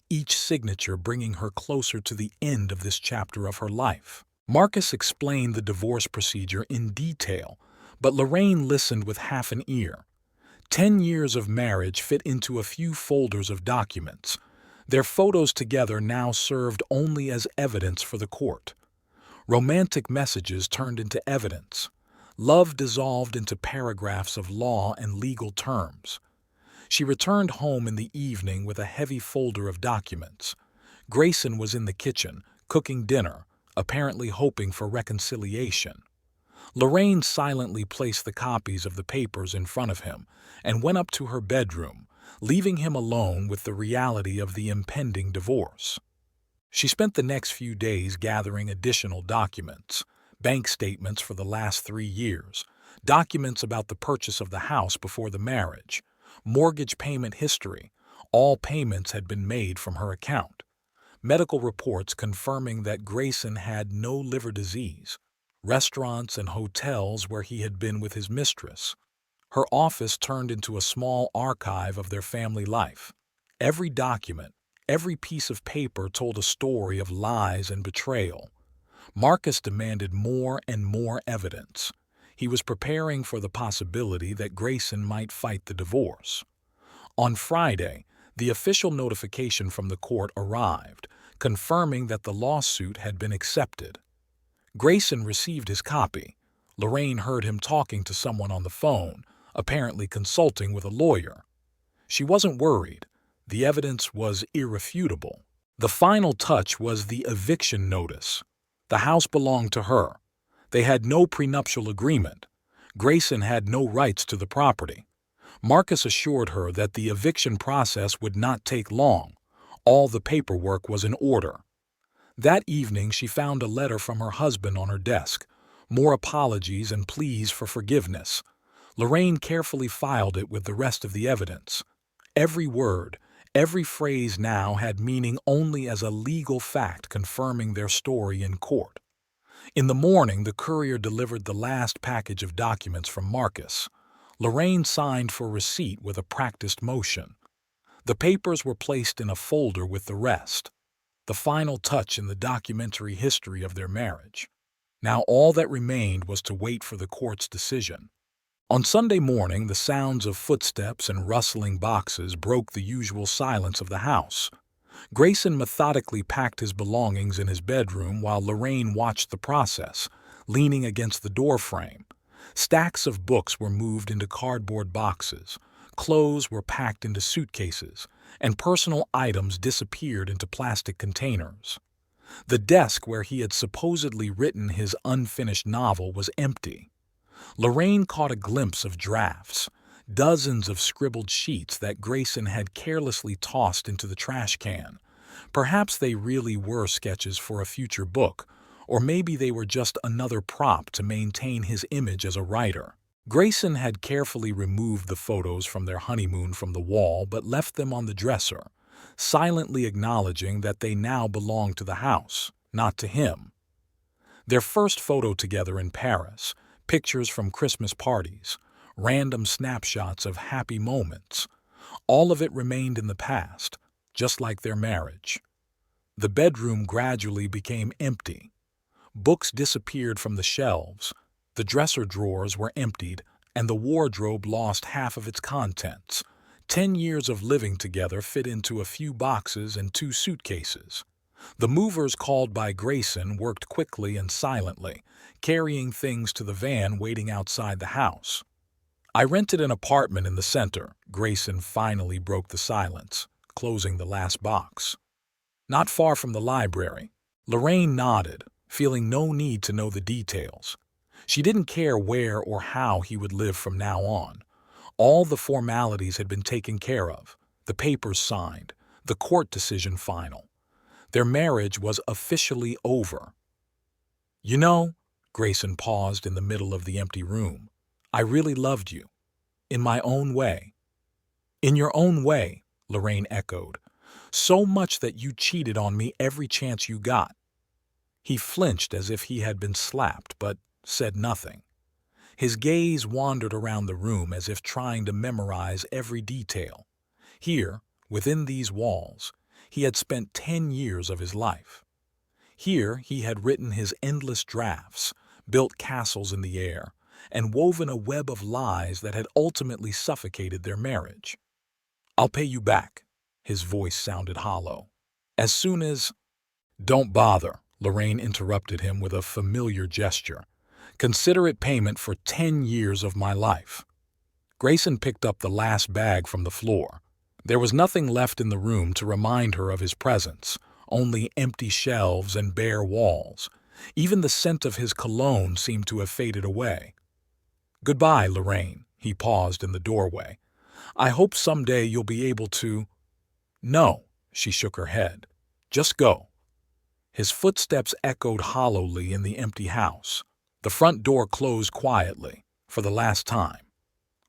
each signature bringing her closer to the end of this chapter of her life. Marcus explained the divorce procedure in detail, but Lorraine listened with half an ear. 10 years of marriage fit into a few folders of documents. Their photos together now served only as evidence for the court. Romantic messages turned into evidence. Love dissolved into paragraphs of law and legal terms. She returned home in the evening with a heavy folder of documents. Grayson was in the kitchen, cooking dinner, apparently hoping for reconciliation. Lorraine silently placed the copies of the papers in front of him and went up to her bedroom, leaving him alone with the reality of the impending divorce. She spent the next few days gathering additional documents, bank statements for the last 3 years, documents about the purchase of the house before the marriage, mortgage payment history. All payments had been made from her account. Medical reports confirming that Grayson had no liver disease, restaurants and hotels where he had been with his mistress. Her office turned into a small archive of their family life. Every document, every piece of paper told a story of lies and betrayal. Marcus demanded more and more evidence. He was preparing for the possibility that Grayson might fight the divorce. On Friday, the official notification from the court arrived, confirming that the lawsuit had been accepted. Grayson received his copy. Lorraine heard him talking to someone on the phone, apparently consulting with a lawyer. She wasn't worried. The evidence was irrefutable. The final touch was the eviction notice. The house belonged to her. They had no prenuptial agreement. Grayson had no rights to the property. Marcus assured her that the eviction process would not take long. All the paperwork was in order. That evening she found a letter from her husband on her desk, more apologies and pleas for forgiveness. Lorraine carefully filed it with the rest of the evidence. Every word, every phrase now had meaning only as a legal fact confirming their story in court. In the morning, the courier delivered the last package of documents from Marcus. Lorraine signed for receipt with a practiced motion. The papers were placed in a folder with the rest, the final touch in the documentary history of their marriage. Now all that remained was to wait for the court's decision. On Sunday morning, the sounds of footsteps and rustling boxes broke the usual silence of the house. Grayson methodically packed his belongings in his bedroom while Lorraine watched the process, leaning against the doorframe. Stacks of books were moved into cardboard boxes, clothes were packed into suitcases, and personal items disappeared into plastic containers. The desk where he had supposedly written his unfinished novel was empty. Lorraine caught a glimpse of drafts, dozens of scribbled sheets that Grayson had carelessly tossed into the trash can. Perhaps they really were sketches for a future book, or maybe they were just another prop to maintain his image as a writer. Grayson had carefully removed the photos from their honeymoon from the wall but left them on the dresser, silently acknowledging that they now belonged to the house, not to him. Their first photo together in Paris, pictures from Christmas parties, random snapshots of happy moments, all of it remained in the past, just like their marriage. The bedroom gradually became empty. Books disappeared from the shelves, the dresser drawers were emptied, and the wardrobe lost half of its contents. 10 years of living together fit into a few boxes and 2 suitcases. The movers called by Grayson worked quickly and silently, carrying things to the van waiting outside the house. "I rented an apartment in the center," Grayson finally broke the silence, closing the last box. "Not far from the library." Lorraine nodded, feeling no need to know the details. She didn't care where or how he would live from now on. All the formalities had been taken care of, the papers signed, the court decision final. Their marriage was officially over. "You know," Grayson paused in the middle of the empty room, "I really loved you. In my own way." "In your own way," Lorraine echoed. "So much that you cheated on me every chance you got." He flinched as if he had been slapped, but said nothing. His gaze wandered around the room as if trying to memorize every detail. Here, within these walls, he had spent 10 years of his life. Here he had written his endless drafts, built castles in the air, and woven a web of lies that had ultimately suffocated their marriage. "I'll pay you back," His voice sounded hollow. As soon as— "Don't bother," Lorraine interrupted him with a familiar gesture. "Consider it payment for 10 years of my life." Grayson picked up the last bag from the floor. There was nothing left in the room to remind her of his presence, only empty shelves and bare walls. Even the scent of his cologne seemed to have faded away. "Goodbye, Lorraine," he paused in the doorway. "I hope someday you'll be able to—" "No," she shook her head. "Just go." His footsteps echoed hollowly in the empty house. The front door closed quietly, for the last time.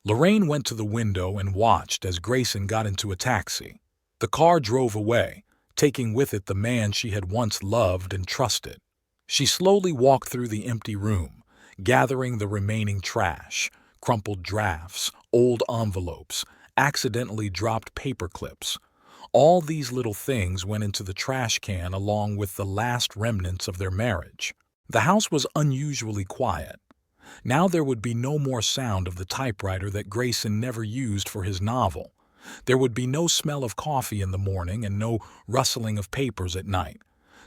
Lorraine went to the window and watched as Grayson got into a taxi. The car drove away, taking with it the man she had once loved and trusted. She slowly walked through the empty room, gathering the remaining trash, crumpled drafts, old envelopes, accidentally dropped paper clips. All these little things went into the trash can along with the last remnants of their marriage. The house was unusually quiet. Now there would be no more sound of the typewriter that Grayson never used for his novel. There would be no smell of coffee in the morning and no rustling of papers at night.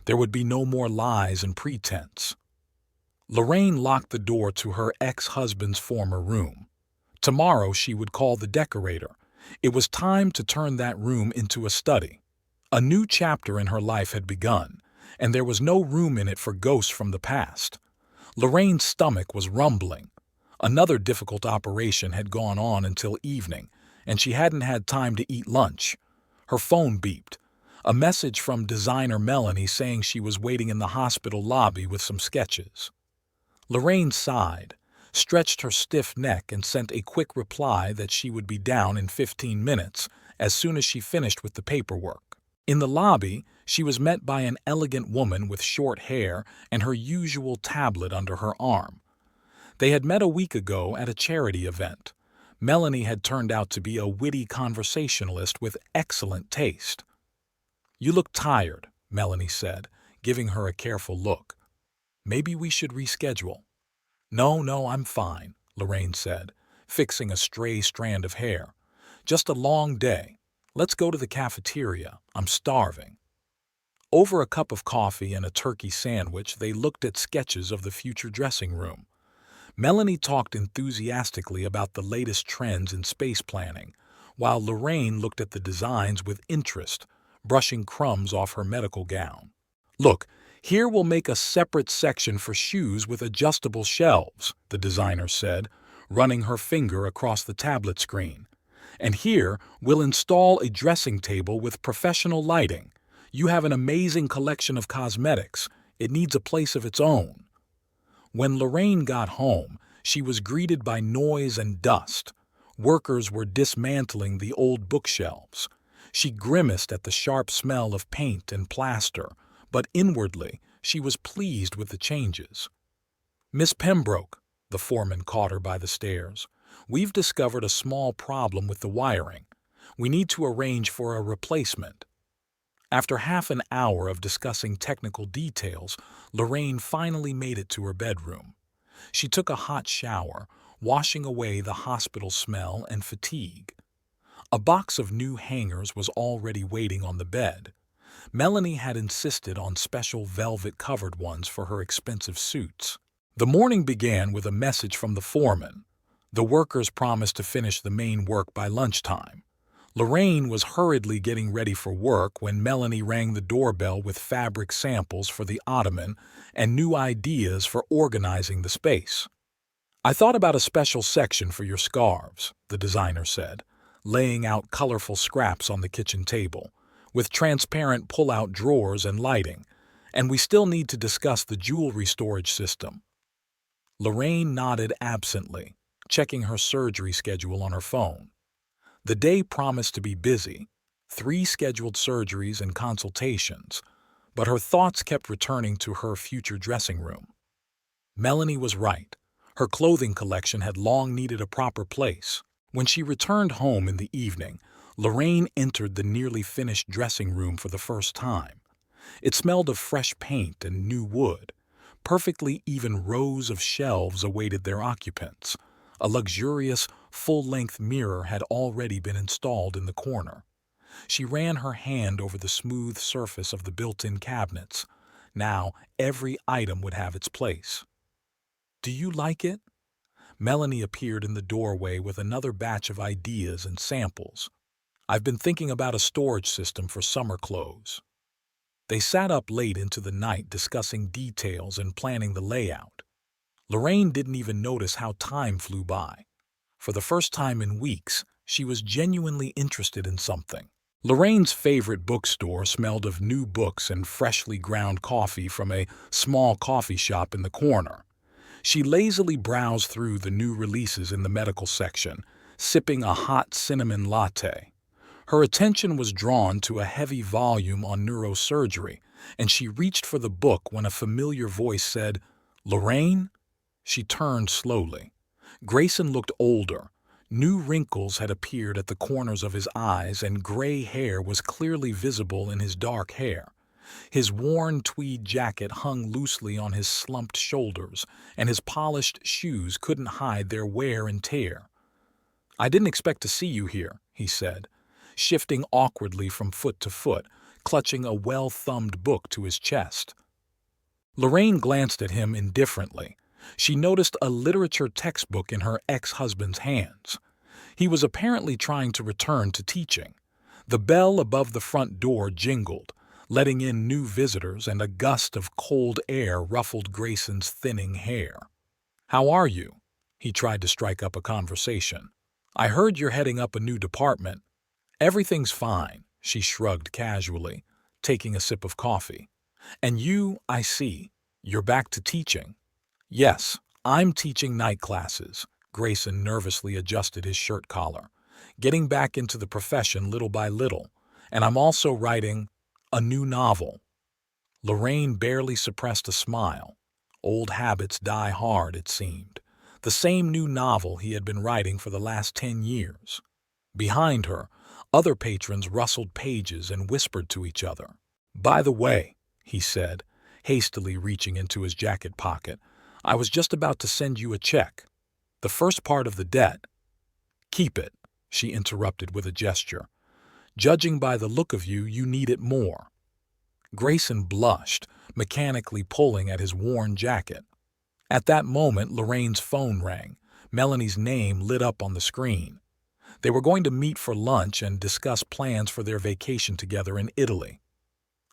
There would be no more lies and pretense. Lorraine locked the door to her ex-husband's former room. Tomorrow she would call the decorator. It was time to turn that room into a study. A new chapter in her life had begun, and there was no room in it for ghosts from the past. Lorraine's stomach was rumbling. Another difficult operation had gone on until evening, and she hadn't had time to eat lunch. Her phone beeped. A message from designer Melanie saying she was waiting in the hospital lobby with some sketches. Lorraine sighed, stretched her stiff neck, and sent a quick reply that she would be down in 15 minutes as soon as she finished with the paperwork. In the lobby, she was met by an elegant woman with short hair and her usual tablet under her arm. They had met a week ago at a charity event. Melanie had turned out to be a witty conversationalist with excellent taste. "You look tired," Melanie said, giving her a careful look. "Maybe we should reschedule." No, I'm fine," Lorraine said, fixing a stray strand of hair. "Just a long day. Let's go to the cafeteria. I'm starving." Over a cup of coffee and a turkey sandwich, they looked at sketches of the future dressing room. Melanie talked enthusiastically about the latest trends in space planning, while Lorraine looked at the designs with interest, brushing crumbs off her medical gown. "Look, here we'll make a separate section for shoes with adjustable shelves," the designer said, running her finger across the tablet screen. "And here we'll install a dressing table with professional lighting. You have an amazing collection of cosmetics. It needs a place of its own." When Lorraine got home, she was greeted by noise and dust. Workers were dismantling the old bookshelves. She grimaced at the sharp smell of paint and plaster, but inwardly she was pleased with the changes. "Miss Pembroke," the foreman caught her by the stairs, "we've discovered a small problem with the wiring. We need to arrange for a replacement." After half an hour of discussing technical details, Lorraine finally made it to her bedroom. She took a hot shower, washing away the hospital smell and fatigue. A box of new hangers was already waiting on the bed. Melanie had insisted on special velvet-covered ones for her expensive suits. The morning began with a message from the foreman. The workers promised to finish the main work by lunchtime. Lorraine was hurriedly getting ready for work when Melanie rang the doorbell with fabric samples for the ottoman and new ideas for organizing the space. "I thought about a special section for your scarves," the designer said, laying out colorful scraps on the kitchen table, with transparent pull-out drawers and lighting, "and we still need to discuss the jewelry storage system." Lorraine nodded absently, checking her surgery schedule on her phone. The day promised to be busy, 3 scheduled surgeries and consultations, but her thoughts kept returning to her future dressing room. Melanie was right. Her clothing collection had long needed a proper place. When she returned home in the evening, Lorraine entered the nearly finished dressing room for the first time. It smelled of fresh paint and new wood. Perfectly even rows of shelves awaited their occupants. A luxurious, full-length mirror had already been installed in the corner. She ran her hand over the smooth surface of the built-in cabinets. Now, every item would have its place. "Do you like it?" Melanie appeared in the doorway with another batch of ideas and samples. "I've been thinking about a storage system for summer clothes." They sat up late into the night discussing details and planning the layout. Lorraine didn't even notice how time flew by. For the first time in weeks, she was genuinely interested in something. Lorraine's favorite bookstore smelled of new books and freshly ground coffee from a small coffee shop in the corner. She lazily browsed through the new releases in the medical section, sipping a hot cinnamon latte. Her attention was drawn to a heavy volume on neurosurgery, and she reached for the book when a familiar voice said, "Lorraine?" She turned slowly. Grayson looked older. New wrinkles had appeared at the corners of his eyes, and gray hair was clearly visible in his dark hair. His worn tweed jacket hung loosely on his slumped shoulders, and his polished shoes couldn't hide their wear and tear. "I didn't expect to see you here," he said, shifting awkwardly from foot to foot, clutching a well-thumbed book to his chest. Lorraine glanced at him indifferently. She noticed a literature textbook in her ex-husband's hands. He was apparently trying to return to teaching. The bell above the front door jingled, letting in new visitors, and a gust of cold air ruffled Grayson's thinning hair. "How are you?" He tried to strike up a conversation. "I heard you're heading up a new department." "Everything's fine," she shrugged casually, taking a sip of coffee. "And you, I see, you're back to teaching." "Yes, I'm teaching night classes." Grayson nervously adjusted his shirt collar. "Getting back into the profession little by little. And I'm also writing a new novel." Lorraine barely suppressed a smile. Old habits die hard, it seemed. The same new novel he had been writing for the last 10 years. Behind her, other patrons rustled pages and whispered to each other. "By the way," he said, hastily reaching into his jacket pocket, "I was just about to send you a check. The first part of the debt." "Keep it," she interrupted with a gesture. "Judging by the look of you, you need it more." Grayson blushed, mechanically pulling at his worn jacket. At that moment, Lorraine's phone rang. Melanie's name lit up on the screen. They were going to meet for lunch and discuss plans for their vacation together in Italy.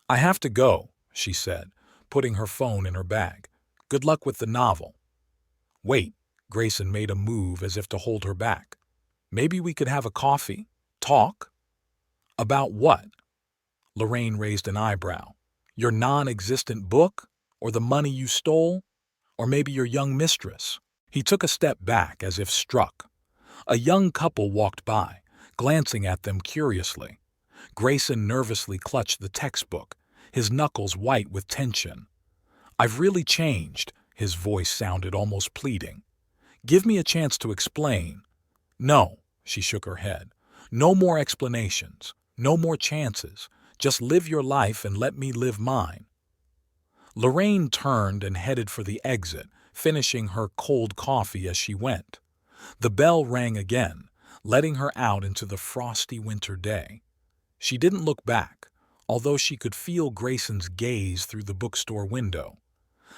"I have to go," she said, putting her phone in her bag. "Good luck with the novel." "Wait," Grayson made a move as if to hold her back. "Maybe we could have a coffee? Talk?" "About what?" Lorraine raised an eyebrow. "Your non-existent book? Or the money you stole? Or maybe your young mistress?" He took a step back as if struck. A young couple walked by, glancing at them curiously. Grayson nervously clutched the textbook, his knuckles white with tension. "I've really changed," his voice sounded almost pleading. "Give me a chance to explain." "No," she shook her head. "No more explanations. No more chances. Just live your life and let me live mine." Lorraine turned and headed for the exit, finishing her cold coffee as she went. The bell rang again, letting her out into the frosty winter day. She didn't look back, although she could feel Grayson's gaze through the bookstore window.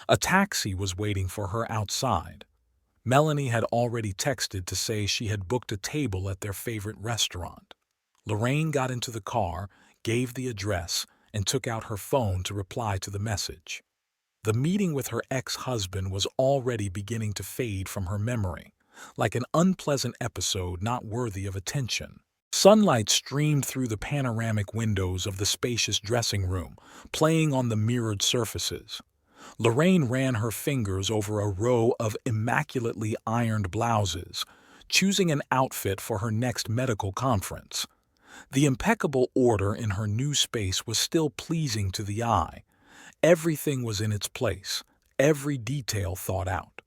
A taxi was waiting for her outside. Melanie had already texted to say she had booked a table at their favorite restaurant. Lorraine got into the car, gave the address, and took out her phone to reply to the message. The meeting with her ex-husband was already beginning to fade from her memory, like an unpleasant episode not worthy of attention. Sunlight streamed through the panoramic windows of the spacious dressing room, playing on the mirrored surfaces. Lorraine ran her fingers over a row of immaculately ironed blouses, choosing an outfit for her next medical conference. The impeccable order in her new space was still pleasing to the eye. Everything was in its place, every detail thought out.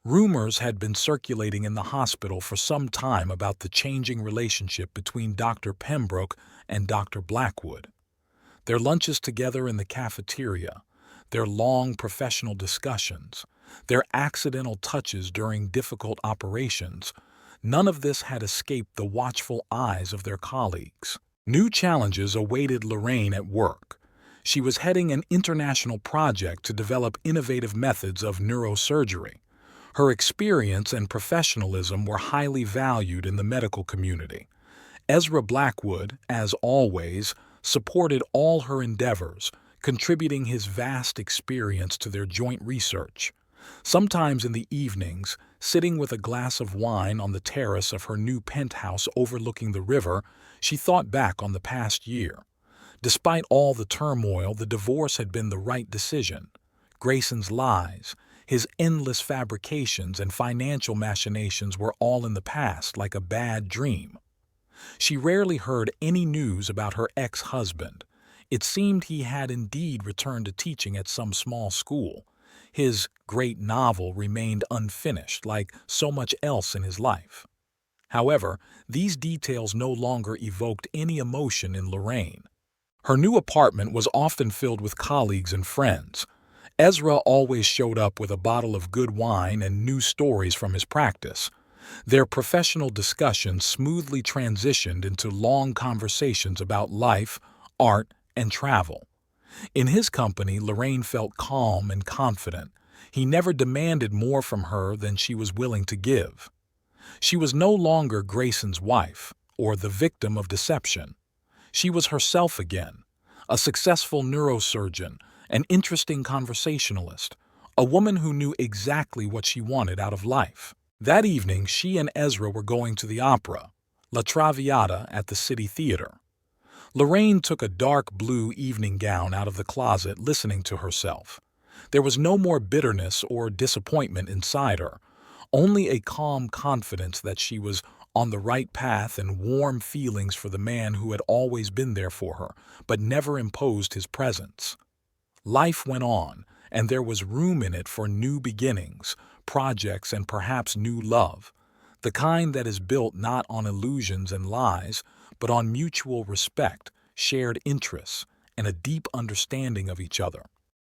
Rumors had been circulating in the hospital for some time about the changing relationship between Dr. Pembroke and Dr. Blackwood. Their lunches together in the cafeteria, their long professional discussions, their accidental touches during difficult operations, none of this had escaped the watchful eyes of their colleagues. New challenges awaited Lorraine at work. She was heading an international project to develop innovative methods of neurosurgery. Her experience and professionalism were highly valued in the medical community. Ezra Blackwood, as always, supported all her endeavors, contributing his vast experience to their joint research. Sometimes in the evenings, sitting with a glass of wine on the terrace of her new penthouse overlooking the river, she thought back on the past year. Despite all the turmoil, the divorce had been the right decision. Grayson's lies, his endless fabrications and financial machinations were all in the past, like a bad dream. She rarely heard any news about her ex-husband. It seemed he had indeed returned to teaching at some small school. His great novel remained unfinished, like so much else in his life. However, these details no longer evoked any emotion in Lorraine. Her new apartment was often filled with colleagues and friends. Ezra always showed up with a bottle of good wine and new stories from his practice. Their professional discussions smoothly transitioned into long conversations about life, art, and travel. In his company, Lorraine felt calm and confident. He never demanded more from her than she was willing to give. She was no longer Grayson's wife or the victim of deception. She was herself again, a successful neurosurgeon, an interesting conversationalist, a woman who knew exactly what she wanted out of life. That evening, she and Ezra were going to the opera, La Traviata at the City Theater. Lorraine took a dark blue evening gown out of the closet, listening to herself. There was no more bitterness or disappointment inside her, only a calm confidence that she was on the right path and warm feelings for the man who had always been there for her, but never imposed his presence. Life went on, and there was room in it for new beginnings, projects, and perhaps new love, the kind that is built not on illusions and lies, but on mutual respect, shared interests, and a deep understanding of each other.